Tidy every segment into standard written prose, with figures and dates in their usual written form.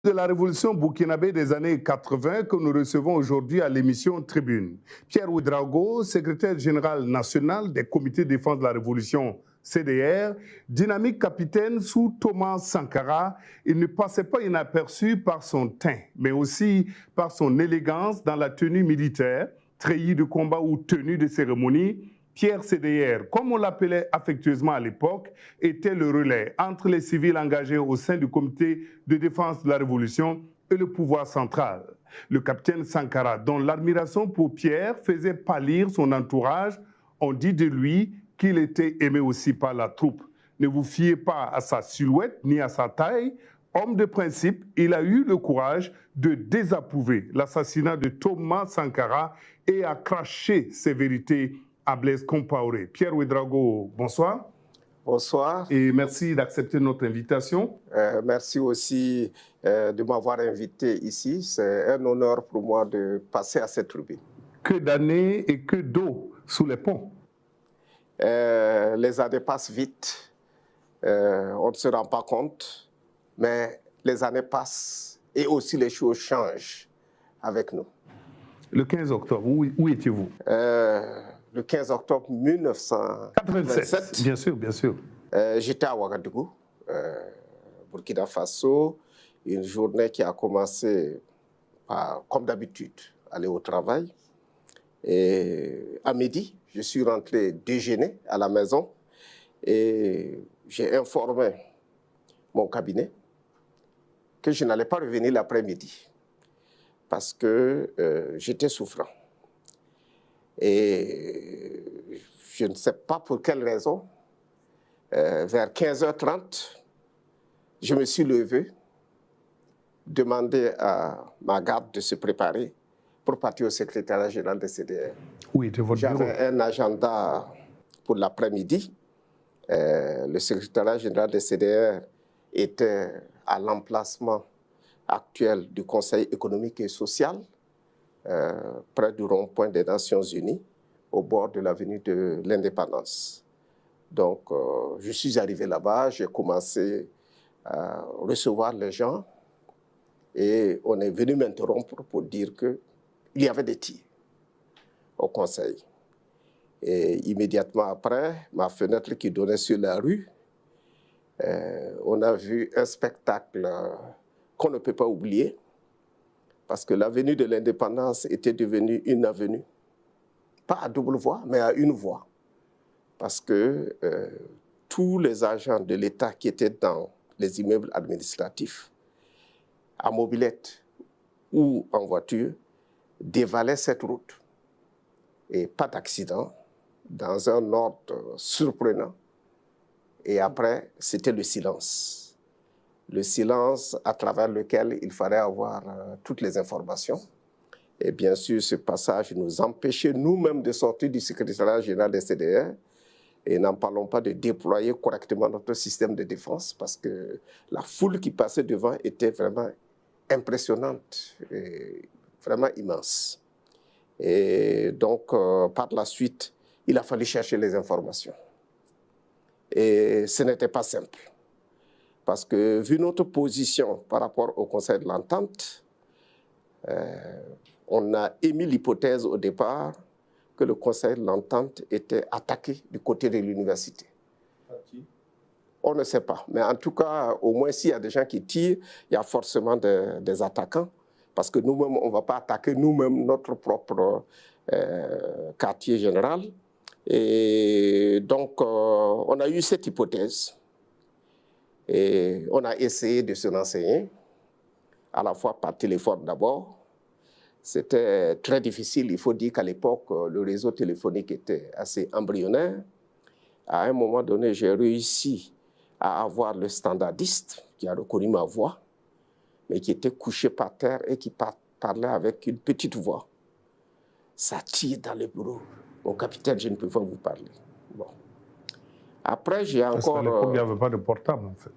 De la révolution burkinabé des années 80 que nous recevons aujourd'hui à l'émission Tribune. Pierre Ouedraogo, secrétaire général national des comités de défense de la révolution CDR, dynamique capitaine sous Thomas Sankara, il ne passait pas inaperçu par son teint, mais aussi par son élégance dans la tenue militaire, treillis de combat ou tenue de cérémonie. Pierre CDR, comme on l'appelait affectueusement à l'époque, était le relais entre les civils engagés au sein du comité de défense de la Révolution et le pouvoir central. Le capitaine Sankara, dont l'admiration pour Pierre faisait pâlir son entourage, on dit de lui qu'il était aimé aussi par la troupe. Ne vous fiez pas à sa silhouette ni à sa taille. Homme de principe, il a eu le courage de désapprouver l'assassinat de Thomas Sankara et a craché ses vérités à Blaise Compaoré. Pierre Ouedraogo, bonsoir. Bonsoir. Et merci d'accepter notre invitation. Merci aussi de m'avoir invité ici. C'est un honneur pour moi de passer à cette tribune. Que d'années et que d'eau sous les ponts. Les années passent vite. On ne se rend pas compte, mais les années passent et aussi les choses changent avec nous. Le 15 octobre, où étiez-vous? Le 15 octobre 1987. Bien sûr, bien sûr. J'étais à Ouagadougou, Burkina Faso, une journée qui a commencé par, comme d'habitude, aller au travail. Et à midi, je suis rentré déjeuner à la maison et j'ai informé mon cabinet que je n'allais pas revenir l'après-midi parce que j'étais souffrant. Et je ne sais pas pour quelle raison, vers 15h30, je me suis levé, demandé à ma garde de se préparer pour partir au secrétariat général des CDR. Oui, de votre bureau. J'avais un agenda pour l'après-midi. Le secrétariat général des CDR était à l'emplacement actuel du Conseil économique et social, près du rond-point des Nations Unies, au bord de l'avenue de l'Indépendance. Donc, je suis arrivé là-bas, j'ai commencé à recevoir les gens et on est venu m'interrompre pour dire qu'il y avait des tirs au conseil. Et immédiatement après, ma fenêtre qui donnait sur la rue, on a vu un spectacle qu'on ne peut pas oublier parce que l'avenue de l'Indépendance était devenue une avenue, pas à double voie, mais à une voie. Parce que tous les agents de l'État qui étaient dans les immeubles administratifs, à mobilette ou en voiture, dévalaient cette route. Et pas d'accident, dans un ordre surprenant. Et après, c'était le silence. Le silence à travers lequel il fallait avoir toutes les informations. Et bien sûr, ce passage nous empêchait nous-mêmes de sortir du secrétariat général des CDR. Et n'en parlons pas de déployer correctement notre système de défense parce que la foule qui passait devant était vraiment impressionnante, et vraiment immense. Et donc, par la suite, il a fallu chercher les informations. Et ce n'était pas simple. Parce que, vu notre position par rapport au Conseil de l'Entente, on a émis l'hypothèse au départ que le Conseil de l'Entente était attaqué du côté de l'université. On ne sait pas. Mais en tout cas, au moins s'il y a des gens qui tirent, il y a forcément des attaquants. Parce que nous-mêmes, on ne va pas attaquer nous-mêmes notre propre quartier général. Et donc, on a eu cette hypothèse. Et on a essayé de se renseigner, à la fois par téléphone d'abord. C'était très difficile. Il faut dire qu'à l'époque, le réseau téléphonique était assez embryonnaire. À un moment donné, j'ai réussi à avoir le standardiste qui a reconnu ma voix, mais qui était couché par terre et qui parlait avec une petite voix. Ça tire dans le bureau. Mon capitaine, je ne peux pas vous parler. Bon. Après, j'ai encore... Parce qu'à l'époque, il n'y avait pas de portable, en fait.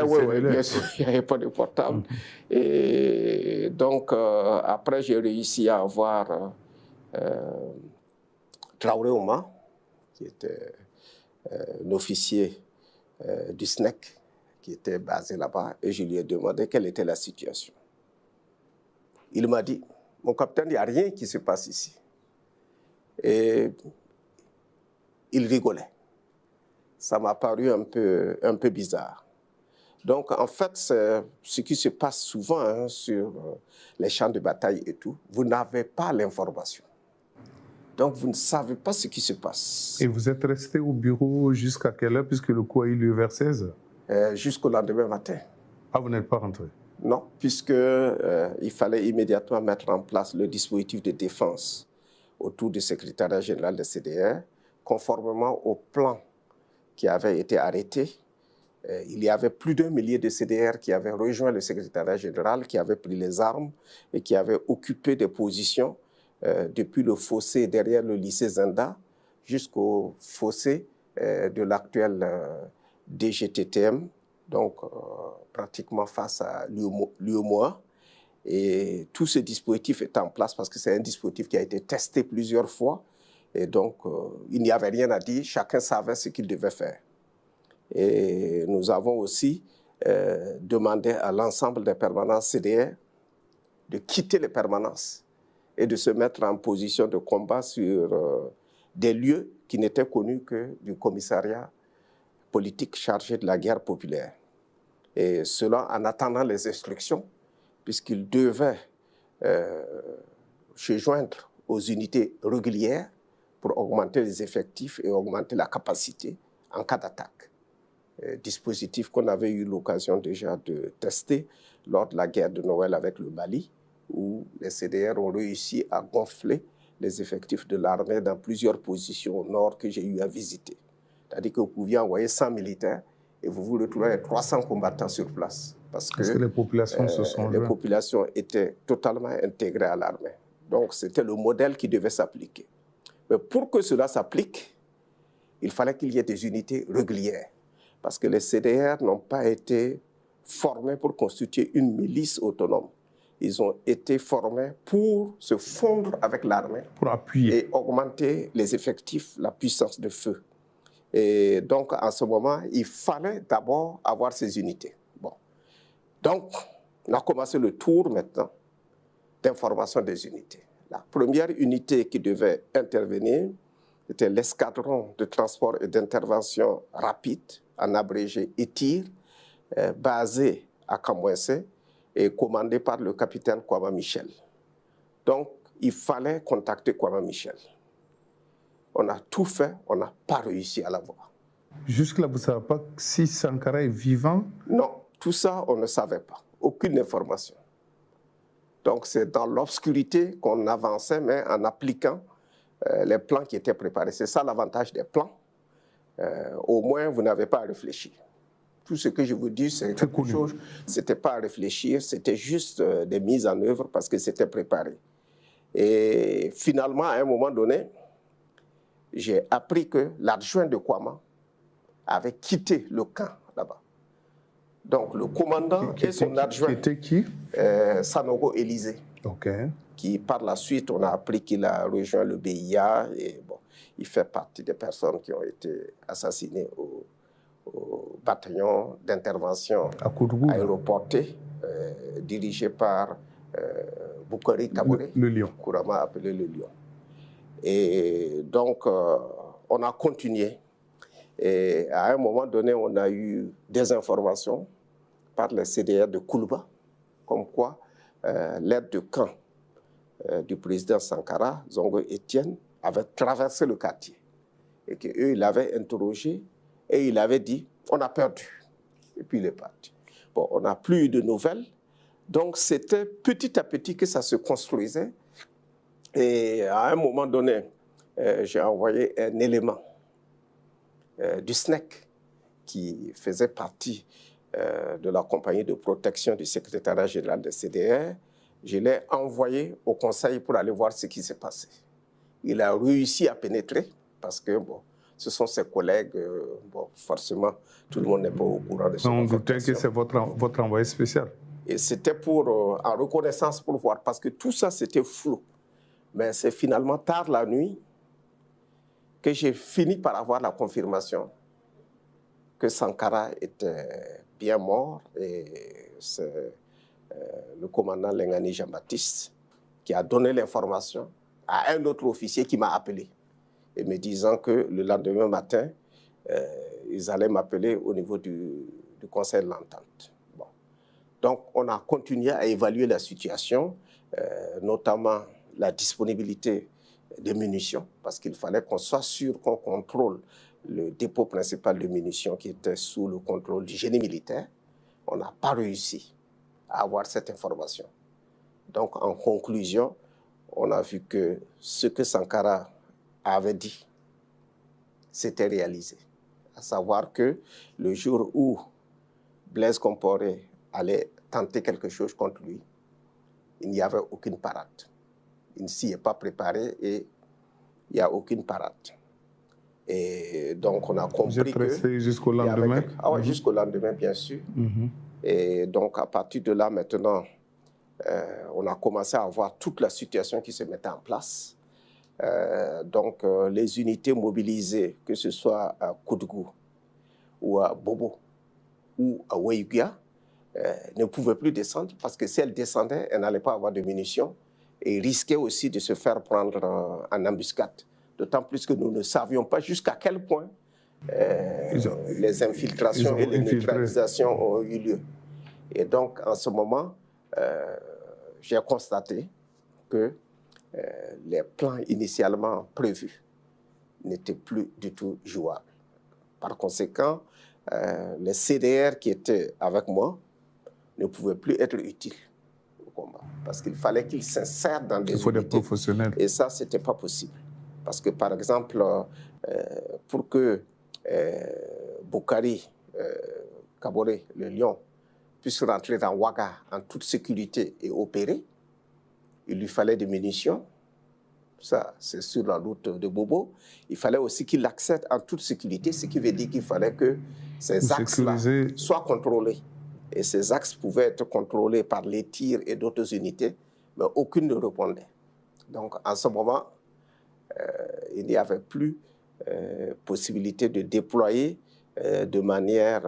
Oui, bien sûr, il n'y avait pas de portable. Et donc, après, j'ai réussi à avoir Traoré Ouma, qui était l'officier du SNEC, qui était basé là-bas, et je lui ai demandé quelle était la situation. Il m'a dit, mon capitaine, il n'y a rien qui se passe ici. Et il rigolait. Ça m'a paru un peu bizarre. Donc, en fait, c'est ce qui se passe souvent hein, sur les champs de bataille et tout. Vous n'avez pas l'information. Donc, vous ne savez pas ce qui se passe. Et vous êtes resté au bureau jusqu'à quelle heure, puisque le coup a eu lieu vers 16 h? Jusqu'au lendemain matin. Ah, vous n'êtes pas rentré? Non, puisque il fallait immédiatement mettre en place le dispositif de défense autour du secrétariat général de CDR, conformément au plan qui avait été arrêté. Il y avait plus d'1 millier de CDR qui avaient rejoint le secrétariat général, qui avaient pris les armes et qui avaient occupé des positions depuis le fossé derrière le lycée Zenda jusqu'au fossé de l'actuel DGTTM, donc pratiquement face à l'UEMOA. Et tout ce dispositif est en place parce que c'est un dispositif qui a été testé plusieurs fois. Et donc, il n'y avait rien à dire, chacun savait ce qu'il devait faire. Et nous avons aussi demandé à l'ensemble des permanences CDR de quitter les permanences et de se mettre en position de combat sur des lieux qui n'étaient connus que du commissariat politique chargé de la guerre populaire. Et cela en attendant les instructions, puisqu'ils devaient se joindre aux unités régulières pour augmenter les effectifs et augmenter la capacité en cas d'attaque. Dispositif qu'on avait eu l'occasion déjà de tester lors de la guerre de Noël avec le Mali, où les CDR ont réussi à gonfler les effectifs de l'armée dans plusieurs positions au nord que j'ai eu à visiter. C'est-à-dire que vous pouviez envoyer 100 militaires et vous vous retrouvez avec 300 combattants sur place. Parce que les populations se sont les populations étaient totalement intégrées à l'armée. Donc c'était le modèle qui devait s'appliquer. Mais pour que cela s'applique, il fallait qu'il y ait des unités régulières. Parce que les CDR n'ont pas été formés pour constituer une milice autonome. Ils ont été formés pour se fondre avec l'armée. Pour appuyer. Et augmenter les effectifs, la puissance de feu. Et donc, en ce moment, il fallait d'abord avoir ces unités. Bon. Donc, on a commencé le tour maintenant d'information des unités. La première unité qui devait intervenir, c'était l'escadron de transport et d'intervention rapide, en abrégé ETIR, basé à Kamwese et commandé par le capitaine Kwama Michel. Donc, il fallait contacter Kwama Michel. On a tout fait, on n'a pas réussi à l'avoir. Jusque-là, vous ne savez pas si Sankara est vivant? Non, tout ça, on ne savait pas. Aucune information. Donc, c'est dans l'obscurité qu'on avançait, mais en appliquant les plans qui étaient préparés. C'est ça l'avantage des plans. Au moins, vous n'avez pas à réfléchir. Tout ce que je vous dis, c'est quelque chose, c'était pas à réfléchir, c'était juste des mises en œuvre parce que c'était préparé. Et finalement, à un moment donné, j'ai appris que l'adjoint de Kwama avait quitté le camp là-bas. Donc, le commandant et son adjoint, qui était qui? Sanogo Élysée, qui par la suite, on a appris qu'il a rejoint le BIA et bon, il fait partie des personnes qui ont été assassinées au bataillon d'intervention aéroporté dirigé par Boukari Kaboré, le Lion, couramment appelé le Lion. Et donc, on a continué. Et à un moment donné, on a eu des informations par les CDR de Koulouba, comme quoi l'aide de camp du président Sankara, Zongo Etienne, avait traversé le quartier. Et qu'eux, ils l'avaient interrogé et il avait dit, on a perdu. Et puis il est parti. Bon, on n'a plus eu de nouvelles. Donc c'était petit à petit que ça se construisait. Et à un moment donné, j'ai envoyé un élément du SNEC qui faisait partie de la compagnie de protection du secrétariat général de CDR. Je l'ai envoyé au conseil pour aller voir ce qui s'est passé. Il a réussi à pénétrer parce que bon, ce sont ses collègues. Bon, forcément, tout le monde n'est pas au courant de ce qu'on fait. On doutait que c'est votre envoyé spécial. Et c'était pour en reconnaissance pour voir, parce que tout ça, c'était flou. Mais c'est finalement tard la nuit que j'ai fini par avoir la confirmation que Sankara était bien mort et c'est le commandant Lengani Jean-Baptiste qui a donné l'information à un autre officier qui m'a appelé et me disant que le lendemain matin, ils allaient m'appeler au niveau du Conseil de l'Entente. Bon. Donc, on a continué à évaluer la situation, notamment la disponibilité des munitions, parce qu'il fallait qu'on soit sûr qu'on contrôle le dépôt principal de munitions qui était sous le contrôle du génie militaire. On n'a pas réussi à avoir cette information. Donc, en conclusion, on a vu que ce que Sankara avait dit, s'était réalisé. À savoir que le jour où Blaise Compaoré allait tenter quelque chose contre lui, il n'y avait aucune parade. Il ne s'y est pas préparé et il n'y a aucune parade. Et donc, on a compris que... Vous êtes resté jusqu'au lendemain? Ah oui, jusqu'au lendemain, bien sûr. Et donc, à partir de là, maintenant, on a commencé à voir toute la situation qui se mettait en place. Donc, les unités mobilisées, que ce soit à Koudougou ou à Bobo ou à Ouéguia, ne pouvaient plus descendre parce que si elles descendaient, elles n'allaient pas avoir de munitions et risquaient aussi de se faire prendre en embuscade. D'autant plus que nous ne savions pas jusqu'à quel point les infiltrations et les neutralisations ont eu lieu. Et donc, en ce moment, j'ai constaté que les plans initialement prévus n'étaient plus du tout jouables. Par conséquent, les CDR qui étaient avec moi ne pouvaient plus être utiles au combat. Parce qu'il fallait qu'ils s'insèrent dans des unités. Il faut des professionnels. Et ça, ce n'était pas possible. Parce que, par exemple, pour que Boukari Kaboré, le lion, puisse rentrer dans Ouaga en toute sécurité et opérer, il lui fallait des munitions. Ça, c'est sur la route de Bobo. Il fallait aussi qu'il accède en toute sécurité, ce qui veut dire qu'il fallait que ces axes-là soient contrôlés. Et ces axes pouvaient être contrôlés par les tirs et d'autres unités, mais aucune ne répondait. Donc, en ce moment, il n'y avait plus possibilité de déployer de manière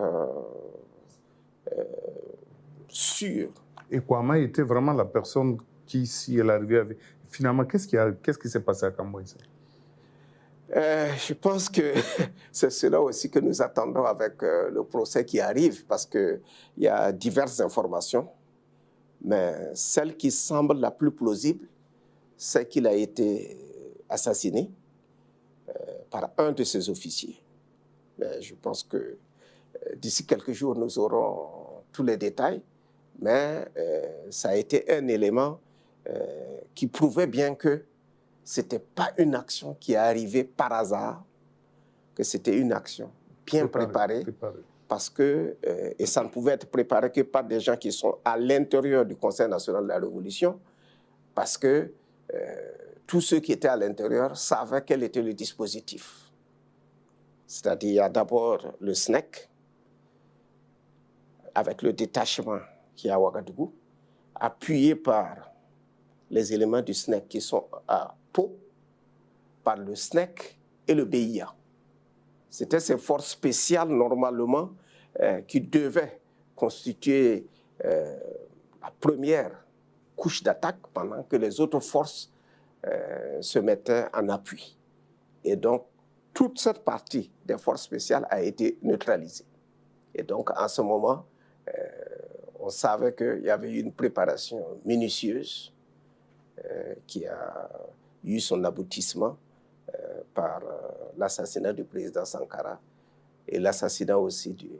sûre. Et Kouama était vraiment la personne qui, si elle arrivait avec... Finalement, qu'est-ce qui s'est passé à Kamboïse? Je pense que c'est cela aussi que nous attendons avec le procès qui arrive, parce qu'il y a diverses informations, mais celle qui semble la plus plausible, c'est qu'il a été assassiné par un de ses officiers. Mais je pense que d'ici quelques jours, nous aurons tous les détails, mais ça a été un élément qui prouvait bien que ce n'était pas une action qui est arrivée par hasard, que c'était une action bien préparée. Parce que, et ça ne pouvait être préparé que par des gens qui sont à l'intérieur du Conseil national de la Révolution, parce que tous ceux qui étaient à l'intérieur savaient quel était le dispositif. C'est-à-dire, il y a d'abord le SNEC, avec le détachement qui est à Ouagadougou, appuyé par les éléments du SNEC qui sont à Pau, par le SNEC et le BIA. C'était ces forces spéciales, normalement, qui devaient constituer la première couche d'attaque pendant que les autres forces se mettaient en appui. Et donc, toute cette partie des forces spéciales a été neutralisée. Et donc, en ce moment, on savait qu'il y avait une préparation minutieuse qui a eu son aboutissement par l'assassinat du président Sankara et l'assassinat aussi du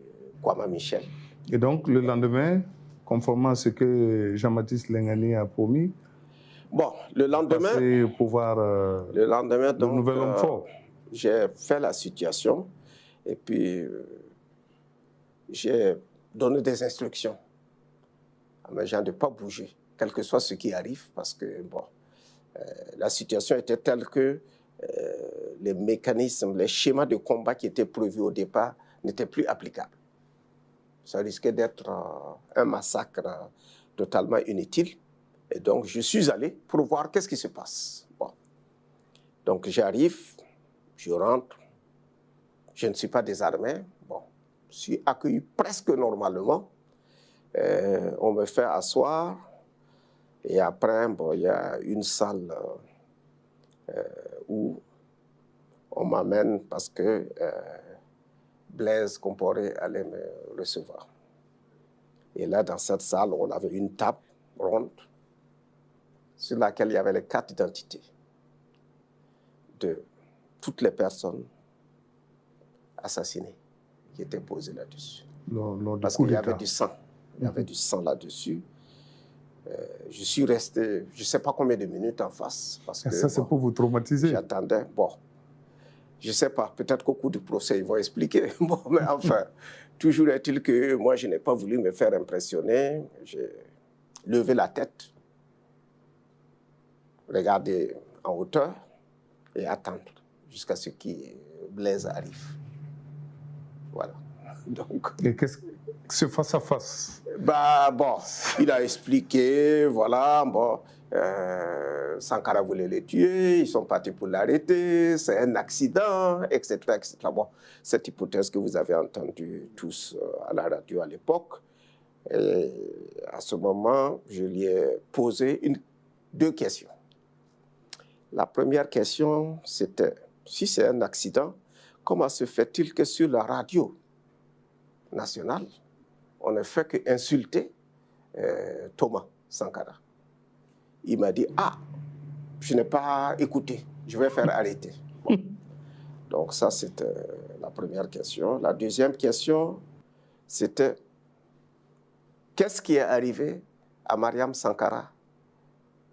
Kouama Michel. Et donc, le lendemain, conformément à ce que Jean-Baptiste Lengani a promis, bon, le lendemain, le lendemain, donc, le nouvel homme fort. J'ai fait la situation et puis j'ai donné des instructions à mes gens de ne pas bouger, quel que soit ce qui arrive, parce que bon, la situation était telle que les mécanismes, les schémas de combat qui étaient prévus au départ n'étaient plus applicables. Ça risquait d'être un massacre totalement inutile. Et donc, je suis allé pour voir qu'est-ce qui se passe. Bon. Donc, j'arrive, je rentre, je ne suis pas désarmé. Bon. Je suis accueilli presque normalement. On me fait asseoir. Et après, bon, il y a une salle où on m'amène parce que Blaise Compaoré allait me recevoir. Et là, dans cette salle, on avait une table ronde sur laquelle il y avait les cartes d'identité de toutes les personnes assassinées qui étaient posées là-dessus. Parce qu'il y avait du sang. Il y avait du sang là-dessus. Je suis resté, je ne sais pas combien de minutes en face. Parce que, ça, c'est pour vous traumatiser. J'attendais. Bon, je ne sais pas. Peut-être qu'au cours du procès, ils vont expliquer. Bon, mais enfin, toujours est-il que moi, je n'ai pas voulu me faire impressionner. J'ai levé la tête, regardé en hauteur et attendre jusqu'à ce que Blaise arrive. Voilà. Donc, et qu'est-ce que c'est face à face? Bah bon, il a expliqué, voilà, bon, Sankara voulait les tuer, ils sont partis pour l'arrêter, c'est un accident, etc., etc. Bon, cette hypothèse que vous avez entendue tous à la radio à l'époque, et à ce moment, je lui ai posé deux questions. La première question, c'était, si c'est un accident, comment se fait-il que sur la radio nationale, on ne fait qu'insulter Thomas Sankara? Il m'a dit, ah, je n'ai pas écouté, je vais faire arrêter. Bon. Donc ça, c'était la première question. La deuxième question, c'était, qu'est-ce qui est arrivé à Mariam Sankara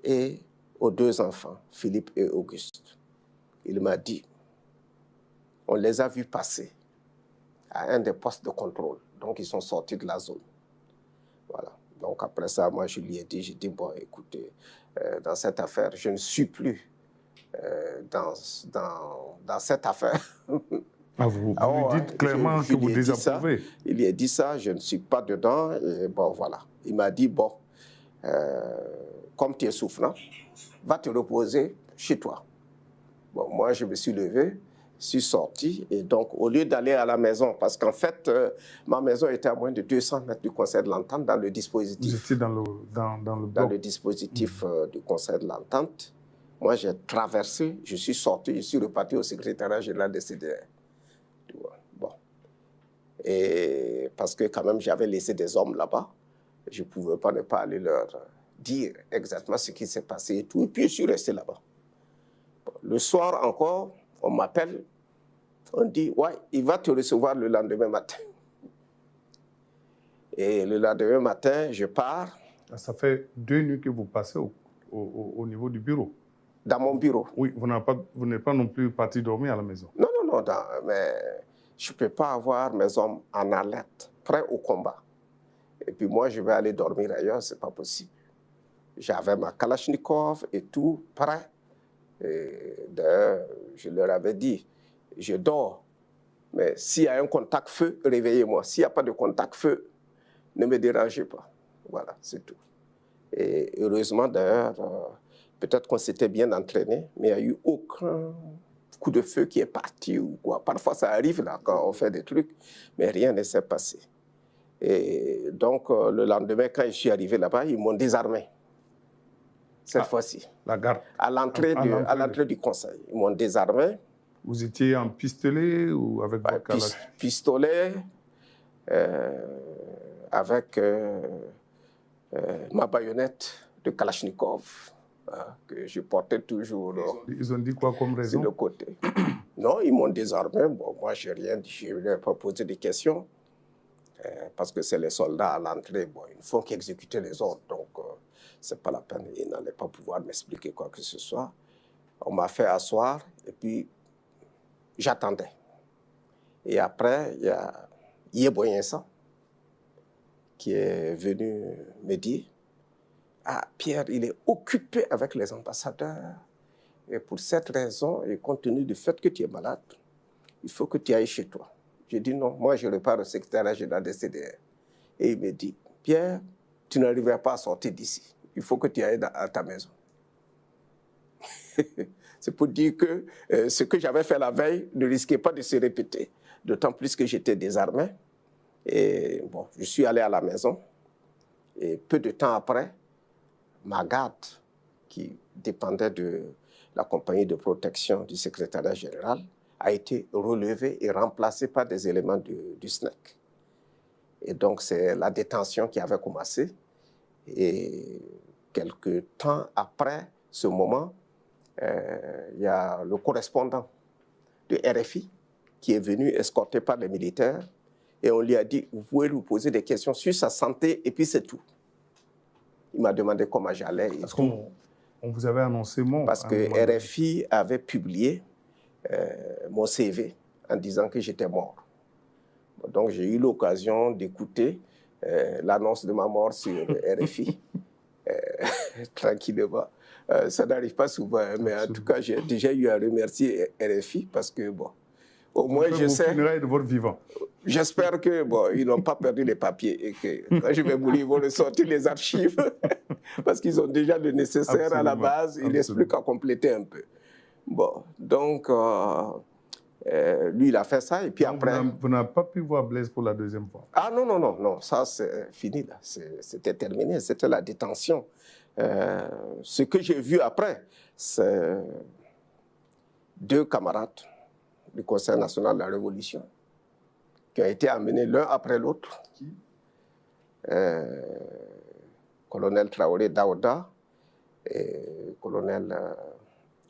et aux deux enfants, Philippe et Auguste? Il m'a dit, on les a vus passer à un des postes de contrôle. Donc, ils sont sortis de la zone. Voilà. Donc, après ça, moi, je lui ai dit, j'ai dit, bon, écoutez, dans cette affaire, je ne suis plus dans cette affaire. Ah, vous lui dites clairement que vous désapprouvez. Il lui a dit ça, je ne suis pas dedans. Et bon, voilà. Il m'a dit, bon, comme tu es souffrant, va te reposer chez toi. Bon, moi, je me suis levé, je suis sorti, et donc, au lieu d'aller à la maison, parce qu'en fait, ma maison était à moins de 200 mètres du Conseil de l'Entente dans le dispositif. Vous étiez dans le bloc. Dans le dispositif du Conseil de l'Entente. Moi, j'ai traversé, je suis sorti, je suis reparti au secrétariat général des CDR. Bon. Et parce que quand même, j'avais laissé des hommes là-bas, je ne pouvais pas ne pas aller leur dire exactement ce qui s'est passé et tout. Et puis, je suis resté là-bas. Bon. Le soir encore, on m'appelle, on dit, ouais, il va te recevoir le lendemain matin. Et le lendemain matin, je pars. Ça fait 2 nuits que vous passez au niveau du bureau. Dans mon bureau. Oui, vous n'êtes pas non plus parti dormir à la maison. Non, mais je ne peux pas avoir mes hommes en alerte, prêts au combat. Et puis moi, je vais aller dormir ailleurs, ce n'est pas possible. J'avais ma Kalachnikov et tout prêt. D'ailleurs, je leur avais dit, je dors, mais s'il y a un contact feu, réveillez-moi. S'il n'y a pas de contact feu, ne me dérangez pas. Voilà, c'est tout. Et heureusement, d'ailleurs, peut-être qu'on s'était bien entraîné, mais il n'y a eu aucun coup de feu qui est parti ou quoi. Parfois, ça arrive là, quand on fait des trucs, mais rien ne s'est passé. Et donc, le lendemain, quand je suis arrivé là-bas, ils m'ont désarmé. Cette fois-ci. La garde. À l'entrée du conseil. Ils m'ont désarmé. Vous étiez en pistolet ou avec votre calage? Pistolet, avec ma baïonnette de Kalachnikov, que je portais toujours. Ils ont dit quoi comme raison? Sur le côté. Non, ils m'ont désarmé. Bon, moi, je n'ai rien dit. Je ne leur ai pas posé de questions. Parce que c'est les soldats à l'entrée. Bon, il faut qu'exécuter les ordres. Donc, ce n'est pas la peine. Ils n'allaient pas pouvoir m'expliquer quoi que ce soit. On m'a fait asseoir et puis j'attendais. Et après, il y a Yeboyensa qui est venu me dire, ah, Pierre, il est occupé avec les ambassadeurs. Et pour cette raison, et compte tenu du fait que tu es malade, il faut que tu ailles chez toi. J'ai dit non, moi je repars au secrétariat général des CDR. Et il me dit, Pierre, tu n'arriveras pas à sortir d'ici. Il faut que tu ailles à ta maison. C'est pour dire que ce que j'avais fait la veille ne risquait pas de se répéter. D'autant plus que j'étais désarmé. Et bon, je suis allé à la maison. Et peu de temps après, ma garde, qui dépendait de la compagnie de protection du secrétariat général, a été relevée et remplacée par des éléments du SNEC. Et donc, c'est la détention qui avait commencé. Et quelques temps après ce moment, il y a le correspondant de RFI qui est venu escorté par les militaires. Et on lui a dit, vous pouvez lui poser des questions sur sa santé, et puis c'est tout. Il m'a demandé comment j'allais. Parce qu'on vous avait annoncé mon... Parce que RFI avait publié mon CV en disant que j'étais mort. Donc j'ai eu l'occasion d'écouter l'annonce de ma mort sur RFI, tranquillement. Ça n'arrive pas souvent, hein, mais en tout cas, j'ai déjà eu à remercier RFI parce que, bon, au moins je sais... de votre vivant. J'espère que bon, ils n'ont pas perdu les papiers et que quand je vais mourir, ils vont ressortir les archives parce qu'ils ont déjà le nécessaire à la base. Il ne reste plus qu'à compléter un peu. Bon, donc, lui, il a fait ça et puis donc après... Vous n'avez pas pu voir Blaise pour la deuxième fois? Ah non, non, non, non, ça c'est fini là. C'était terminé, c'était la détention. Ce que j'ai vu après, c'est 2 camarades du Conseil national de la Révolution qui ont été amenés l'un après l'autre. Colonel Traoré Daouda et colonel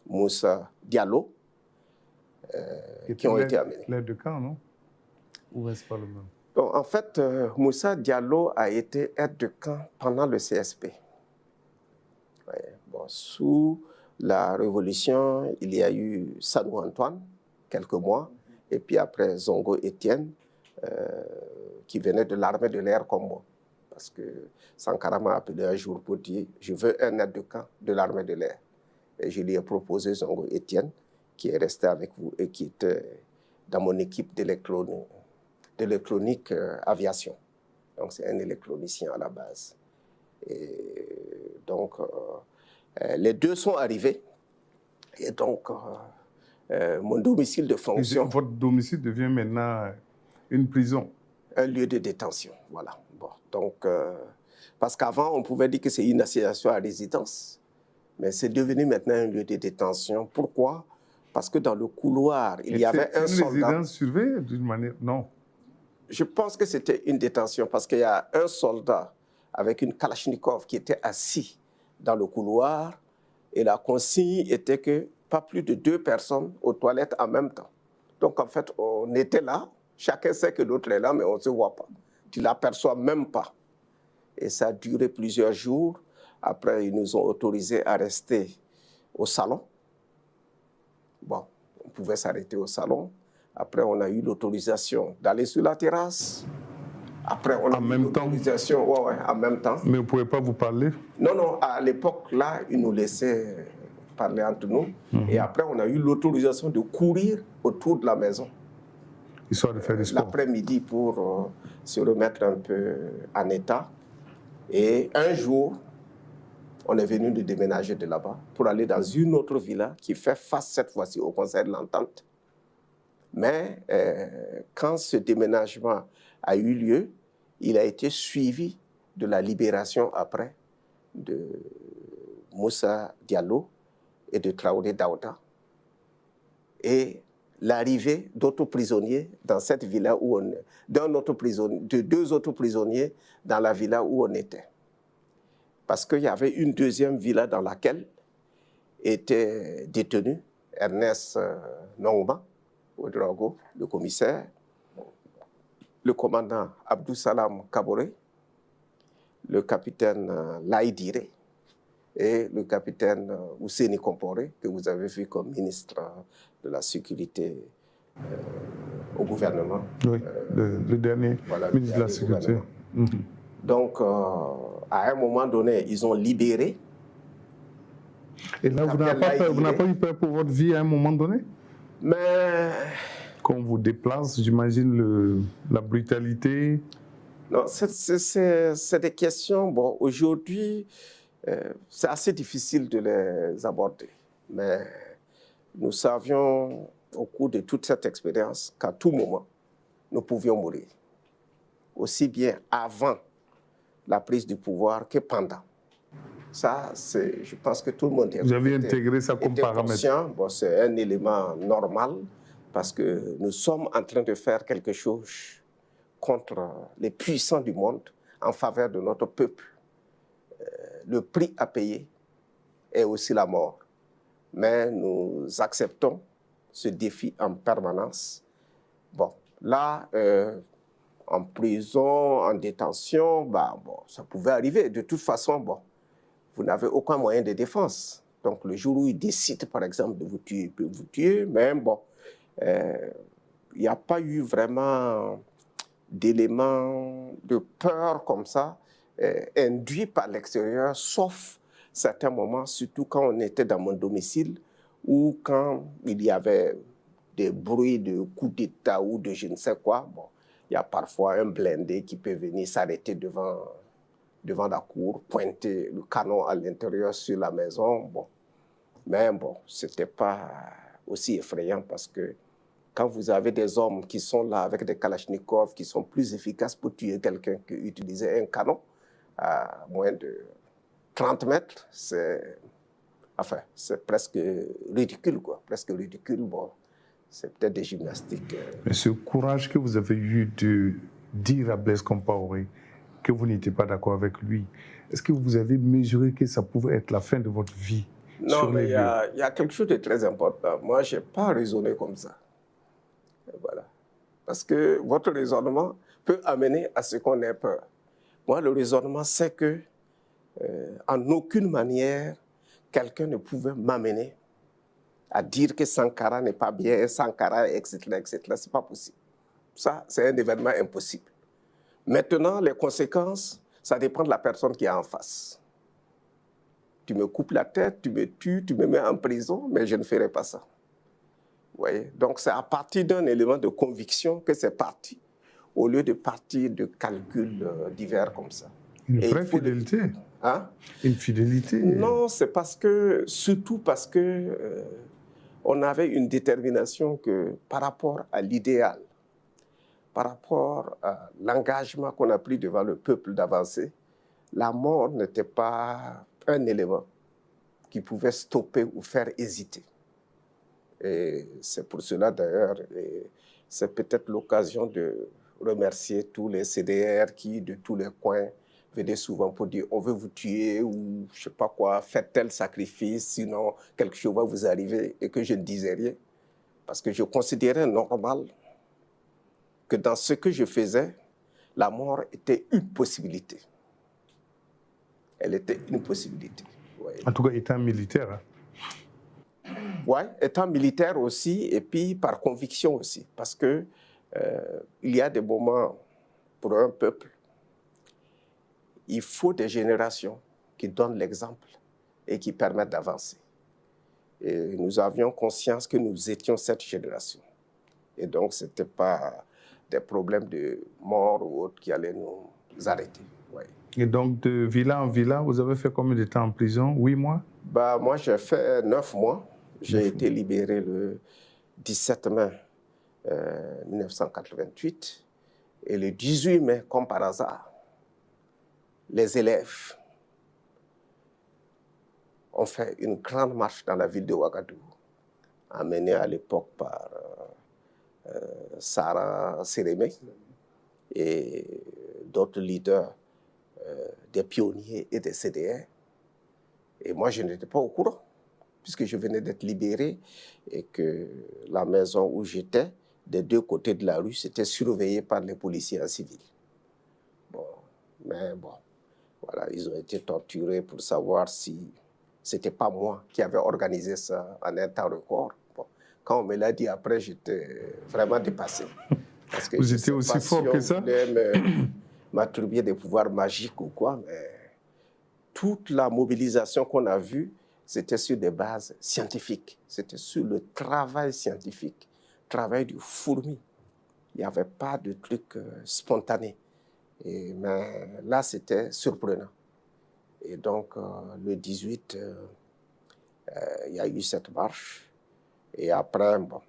Moussa Diallo, qui ont été amenés. L'aide de camp, non? Ou est-ce pas le même? Donc, en fait, Moussa Diallo a été aide de camp pendant le CSP. Ouais, bon, sous la Révolution, il y a eu Sanou Antoine, quelques mois, et puis après Zongo Étienne, qui venait de l'armée de l'air comme moi. Parce que Sankara m'a appelé un jour pour dire « Je veux un aide de camp de l'armée de l'air ». Et je lui ai proposé Zongo Étienne, qui est resté avec vous et qui était dans mon équipe d'électronique aviation. Donc c'est un électronicien à la base. Et donc les 2 sont arrivés. Et donc mon domicile de fonction... Votre domicile devient maintenant une prison? Un lieu de détention, voilà. Bon, donc, parce qu'avant, on pouvait dire que c'est une assignation à résidence, mais c'est devenu maintenant un lieu de détention. Pourquoi? Parce que dans le couloir, il y avait un soldat... C'est une résidence surveillée d'une manière... Non. Je pense que c'était une détention parce qu'il y a un soldat avec une Kalachnikov qui était assis dans le couloir et la consigne était que pas plus de 2 personnes aux toilettes en même temps. Donc, en fait, on était là. Chacun sait que l'autre est là, mais on ne se voit pas. Tu ne l'aperçois même pas. Et ça a duré plusieurs jours. Après, ils nous ont autorisés à rester au salon. Bon, on pouvait s'arrêter au salon. Après, on a eu l'autorisation d'aller sur la terrasse. Après, on a eu l'autorisation... Ouais, en même temps. Mais vous ne pouvez pas vous parler? Non, non, à l'époque, là, ils nous laissaient parler entre nous. Et après, on a eu l'autorisation de courir autour de la maison. Histoire de faire du sport. L'après-midi pour se remettre un peu en état. Et un jour, on est venu de déménager de là-bas pour aller dans une autre villa qui fait face cette fois-ci au Conseil de l'Entente. Mais quand ce déménagement a eu lieu, il a été suivi de la libération après de Moussa Diallo et de Traoré Daouda. Et l'arrivée d'autres prisonniers dans cette villa où on est, de 2 autres prisonniers dans la villa où on était. Parce qu'il y avait une deuxième villa dans laquelle était détenu Ernest Nongba Ouedraogo, le commissaire, le commandant Abdou Salam Kaboré, le capitaine Laïdire et le capitaine Ouseni Komporé, que vous avez vu comme ministre de la Sécurité au gouvernement. Oui, le dernier voilà, ministre de la Sécurité. Donc, à un moment donné, ils ont libéré. Et là, vous n'avez pas eu peur pour votre vie à un moment donné? Mais... Quand on vous déplace, j'imagine la brutalité. Non, c'est des questions, bon, aujourd'hui, c'est assez difficile de les aborder. Mais nous savions, au cours de toute cette expérience, qu'à tout moment, nous pouvions mourir. aussi bien avant la prise du pouvoir que pendant. Ça, je pense que tout le monde Vous avez intégré ça comme paramètre. Bon, c'est un élément normal parce que nous sommes en train de faire quelque chose contre les puissants du monde en faveur de notre peuple. Le prix à payer est aussi la mort. Mais nous acceptons ce défi en permanence. Bon, là, en prison, en détention, bah, bon, ça pouvait arriver. De toute façon, bon, vous n'avez aucun moyen de défense. Donc, le jour où il décide, par exemple, de vous tuer, il peut vous tuer. Mais bon, il n'y a pas eu vraiment d'éléments de peur comme ça, induits par l'extérieur, sauf certains moments, surtout quand on était dans mon domicile, ou quand il y avait des bruits de coups d'État ou de je ne sais quoi. Bon, il y a parfois un blindé qui peut venir s'arrêter devant la cour, pointer le canon à l'intérieur sur la maison. Bon. Mais bon, ce n'était pas aussi effrayant parce que quand vous avez des hommes qui sont là avec des kalachnikovs qui sont plus efficaces pour tuer quelqu'un qu'utiliser un canon à moins de 30 mètres, c'est presque ridicule, quoi. Presque ridicule, bon. C'est peut-être des gymnastiques. Mais ce courage que vous avez eu de dire à Blaise Compaoré que vous n'étiez pas d'accord avec lui, est-ce que vous avez mesuré que ça pouvait être la fin de votre vie? Non, mais il y a quelque chose de très important. Moi, je n'ai pas raisonné comme ça. Voilà. Parce que votre raisonnement peut amener à ce qu'on ait peur. Moi, le raisonnement, c'est que en aucune manière, quelqu'un ne pouvait m'amener à dire que Sankara n'est pas bien, Sankara, etc., etc. Ce n'est pas possible. Ça, c'est un événement impossible. Maintenant, les conséquences, ça dépend de la personne qui est en face. Tu me coupes la tête, tu me tues, tu me mets en prison, mais je ne ferai pas ça. Vous voyez? Donc, c'est à partir d'un élément de conviction que c'est parti, au lieu de partir de calculs divers comme ça. Une vraie fidélité. Hein? Une fidélité. Non, c'est surtout parce que on avait une détermination que par rapport à l'idéal, par rapport à l'engagement qu'on a pris devant le peuple d'avancer, la mort n'était pas un élément qui pouvait stopper ou faire hésiter. Et c'est pour cela d'ailleurs, c'est peut-être l'occasion de remercier tous les CDR qui, de tous les coins, venaient souvent pour dire on veut vous tuer ou je ne sais pas quoi, faites tel sacrifice, sinon quelque chose va vous arriver, et que je ne disais rien. Parce que je considérais normal que dans ce que je faisais, la mort était une possibilité. Elle était une possibilité. Ouais. En tout cas, étant militaire. Hein. Oui, étant militaire aussi, et puis par conviction aussi. Parce que il y a des moments pour un peuple, il faut des générations qui donnent l'exemple et qui permettent d'avancer. Et nous avions conscience que nous étions cette génération. Et donc, ce n'était pas des problèmes de mort ou autre qui allaient nous arrêter. Ouais. Et donc, de villa en villa, vous avez fait combien de temps en prison? 8 mois? Bah, moi, j'ai fait 9 mois. J'ai été libéré le 17 mai 1988. Et le 18 mai, comme par hasard, les élèves ont fait une grande marche dans la ville de Ouagadougou, amenée à l'époque par Sarah Sérémé et d'autres leaders des pionniers et des CDR. Et moi, je n'étais pas au courant, puisque je venais d'être libéré et que la maison où j'étais, des deux côtés de la rue, c'était surveillé par les policiers en civil. Bon, mais bon, voilà, ils ont été torturés pour savoir si c'était pas moi qui avais organisé ça en un temps record. Bon, quand on me l'a dit après, j'étais vraiment dépassé. Parce que vous étiez aussi fort que ça? M'attribuer des pouvoirs magiques ou quoi, mais toute la mobilisation qu'on a vue, c'était sur des bases scientifiques. C'était sur le travail scientifique, travail du fourmi. Il n'y avait pas de truc spontané. Mais là, c'était surprenant. Et donc, le 18, il y a eu cette marche. Et après, bon,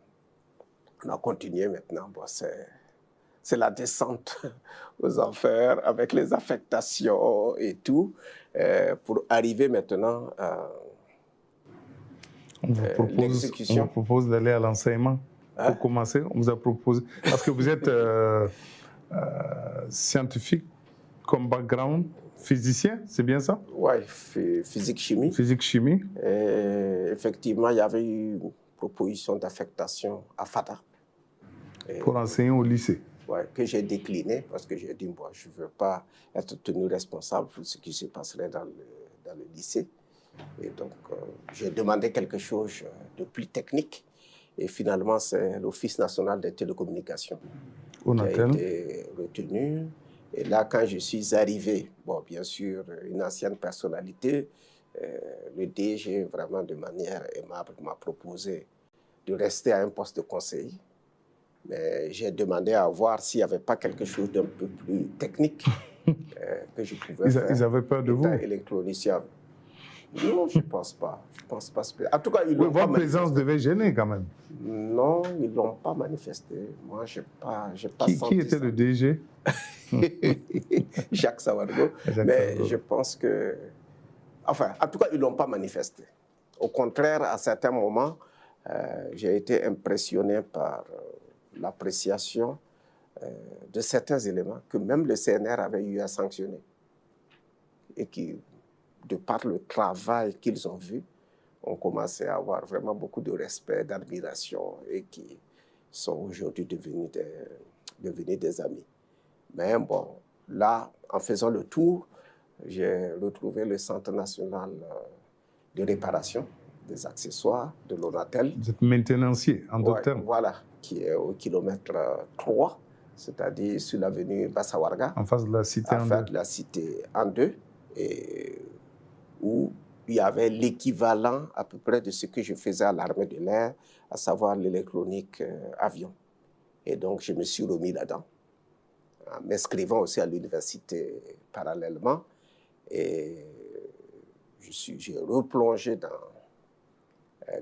on a continué maintenant. Bon, c'est la descente aux enfers avec les affectations et tout, pour arriver maintenant à l'exécution. On vous propose d'aller à l'enseignement pour commencer. On vous a proposé, parce que vous êtes scientifique comme background, physicien, c'est bien ça? Oui, physique-chimie. Physique-chimie. Effectivement, il y avait eu une proposition d'affectation à FADA. Pour enseigner au lycée. Oui, que j'ai décliné parce que j'ai dit, moi, je ne veux pas être tenu responsable pour ce qui se passerait dans le lycée. Et donc, j'ai demandé quelque chose de plus technique. Et finalement, c'est l'Office national des télécommunications qui a été retenu. Et là, quand je suis arrivé, bon, bien sûr, une ancienne personnalité, le DG, vraiment de manière aimable, m'a proposé de rester à un poste de conseiller. Mais j'ai demandé à voir s'il n'y avait pas quelque chose d'un peu plus technique que je pouvais faire. Ils avaient peur de vous? Électronicien. Non, je ne pense pas. Je pense pas. En tout cas, ils l'ont pas votre présence devait gêner quand même. Non, ils ne l'ont pas manifesté. Moi, je n'ai pas senti Qui était le DG? Jacques Sawargo. Mais je pense que... Enfin, en tout cas, ils ne l'ont pas manifesté. Au contraire, à certains moments, j'ai été impressionné par l'appréciation de certains éléments que même le CNR avait eu à sanctionner. Et qui, de par le travail qu'ils ont vu, ont commencé à avoir vraiment beaucoup de respect, d'admiration et qui sont aujourd'hui devenus des amis. Mais bon, là, en faisant le tour, j'ai retrouvé le Centre national de réparation des accessoires de l'Onatel. Vous êtes maintenancier, en d'autres termes. Voilà, qui est au kilomètre 3, c'est-à-dire sur l'avenue Bassawarga. En face de la cité en deux. En face de la cité en deux, et où il y avait l'équivalent à peu près de ce que je faisais à l'armée de l'air, à savoir l'électronique avion. Et donc, je me suis remis là-dedans, en m'inscrivant aussi à l'université parallèlement. Et j'ai replongé dans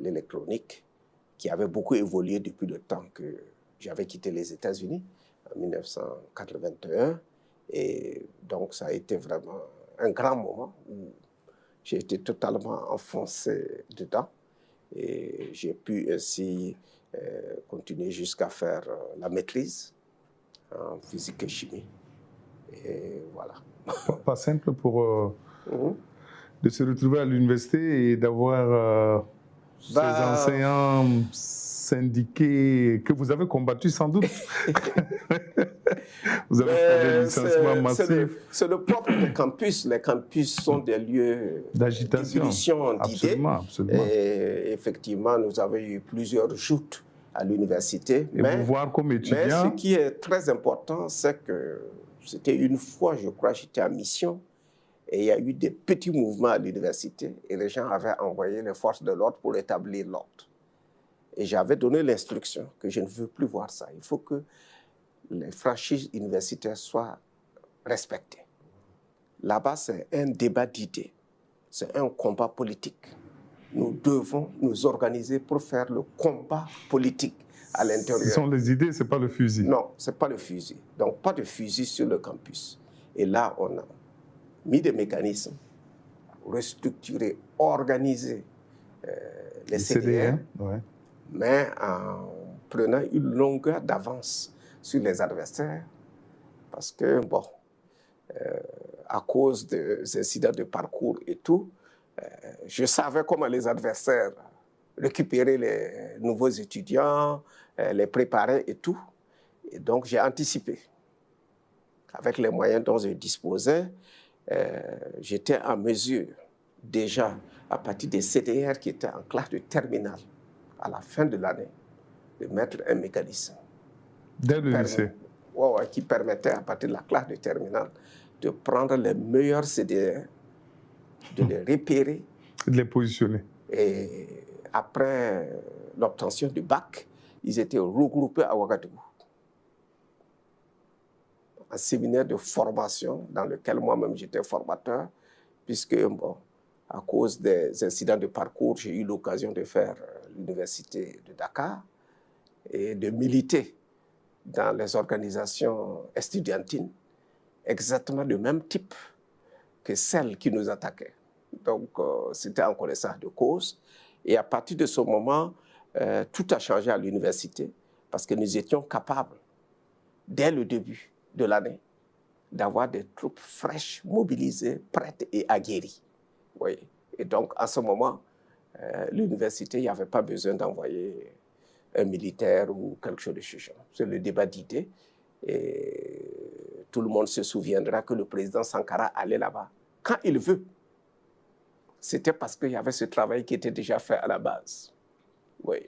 l'électronique, qui avait beaucoup évolué depuis le temps que j'avais quitté les États-Unis, en 1981. Et donc, ça a été vraiment un grand moment où j'ai été totalement enfoncé dedans. Et j'ai pu ainsi continuer jusqu'à faire la maîtrise en physique et chimie. Et voilà. Pas simple pour de se retrouver à l'université et d'avoir ces enseignants syndiqués que vous avez combattus sans doute. Vous avez fait des licenciements massifs. C'est le propre des campus. Les campus sont des lieux d'agitation, d'idées. Absolument. Et effectivement, nous avons eu plusieurs joutes à l'université. Mais vous voir comme étudiant... Mais ce qui est très important, c'est que c'était une fois, je crois, j'étais en mission, et il y a eu des petits mouvements à l'université, et les gens avaient envoyé les forces de l'ordre pour établir l'ordre. Et j'avais donné l'instruction que je ne veux plus voir ça. Il faut que les franchises universitaires soient respectées. Là-bas, c'est un débat d'idées, c'est un combat politique. Nous devons nous organiser pour faire le combat politique à l'intérieur. Ce sont les idées, ce n'est pas le fusil. Non, ce n'est pas le fusil. Donc, pas de fusil sur le campus. Et là, on a mis des mécanismes, restructuré, organisé les CDR, mais en prenant une longueur d'avance sur les adversaires, parce que, bon, à cause des incidents de parcours et tout, je savais comment les adversaires récupéraient les nouveaux étudiants, les préparer et tout. Et donc, j'ai anticipé. Avec les moyens dont je disposais, j'étais en mesure, déjà, à partir des CDR qui étaient en classe de terminale, à la fin de l'année, de mettre un mécanisme. Dès le lycée? Ouais, qui permettait, à partir de la classe de terminale, de prendre les meilleurs CDR, de les repérer. De les positionner. Et après l'obtention du bac, ils étaient regroupés à Ouagadougou. Un séminaire de formation dans lequel moi-même j'étais formateur, puisque, bon, à cause des incidents de parcours, j'ai eu l'occasion de faire l'université de Dakar et de militer dans les organisations estudiantines, exactement du même type que celles qui nous attaquaient. Donc, c'était en connaissance de cause. Et à partir de ce moment, tout a changé à l'université parce que nous étions capables, dès le début de l'année, d'avoir des troupes fraîches, mobilisées, prêtes et aguerries. Oui. Et donc, à ce moment, l'université, il n'y avait pas besoin d'envoyer un militaire ou quelque chose de ce genre. C'est le débat d'idées. Et tout le monde se souviendra que le président Sankara allait là-bas quand il veut. C'était parce qu'il y avait ce travail qui était déjà fait à la base. Oui.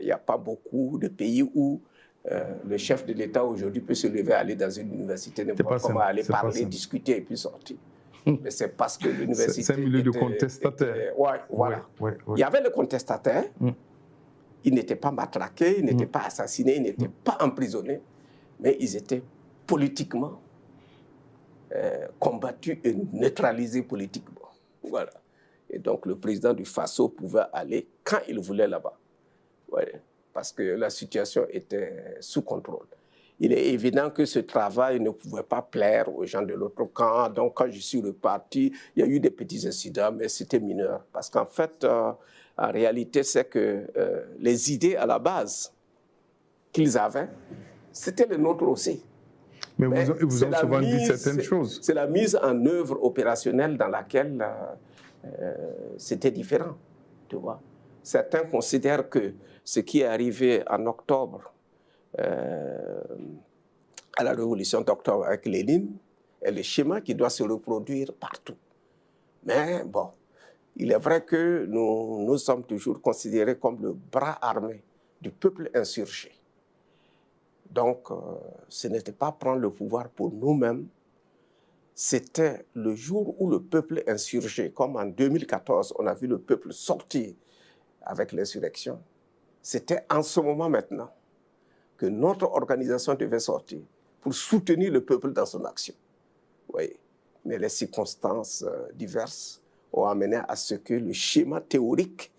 Il n'y a pas beaucoup de pays où le chef de l'État aujourd'hui peut se lever, aller dans une université, n'importe comment, aller parler, discuter et puis sortir. Mais c'est parce que l'université... C'est un milieu de contestataires. Voilà. Il y avait le contestataire. Ils n'étaient pas matraqués, ils n'étaient pas assassinés, ils n'étaient pas emprisonnés, mais ils étaient politiquement combattus et neutralisés politiquement. Voilà. Et donc le président du Faso pouvait aller quand il voulait là-bas. Ouais, parce que la situation était sous contrôle. Il est évident que ce travail ne pouvait pas plaire aux gens de l'autre camp. Donc, quand je suis reparti, il y a eu des petits incidents, mais c'était mineur. Parce qu'en fait, en réalité, c'est que les idées à la base qu'ils avaient, c'était les nôtres aussi. Mais vous ont souvent dit certaines choses. C'est la mise en œuvre opérationnelle dans laquelle c'était différent, tu vois. Certains considèrent que ce qui est arrivé en octobre, à la révolution d'octobre avec Lénine, est le schéma qui doit se reproduire partout. Mais bon, il est vrai que nous sommes toujours considérés comme le bras armé du peuple insurgé. Donc, ce n'était pas prendre le pouvoir pour nous-mêmes, c'était le jour où le peuple insurgé, comme en 2014, on a vu le peuple sortir avec l'insurrection. C'était en ce moment maintenant que notre organisation devait sortir pour soutenir le peuple dans son action. Oui. Mais les circonstances diverses ont amené à ce que le schéma théorique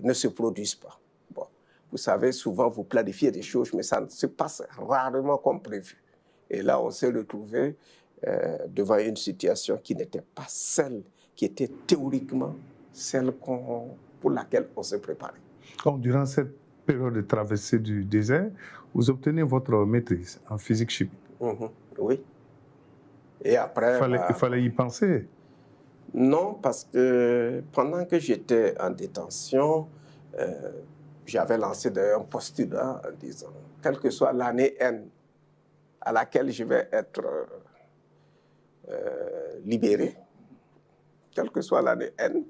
ne se produise pas. Bon. Vous savez, souvent vous planifiez des choses, mais ça ne se passe rarement comme prévu. Et là, on s'est retrouvé devant une situation qui n'était pas celle qui était théoriquement celle pour laquelle on s'est préparé. Donc, durant cette période de traversée du désert, vous obtenez votre maîtrise en physique-chimie. Oui. Et après... Il fallait y penser. Non, parce que pendant que j'étais en détention, j'avais lancé un postulat en disant, quelle que soit l'année N à laquelle je vais être libéré, quelle que soit l'année N,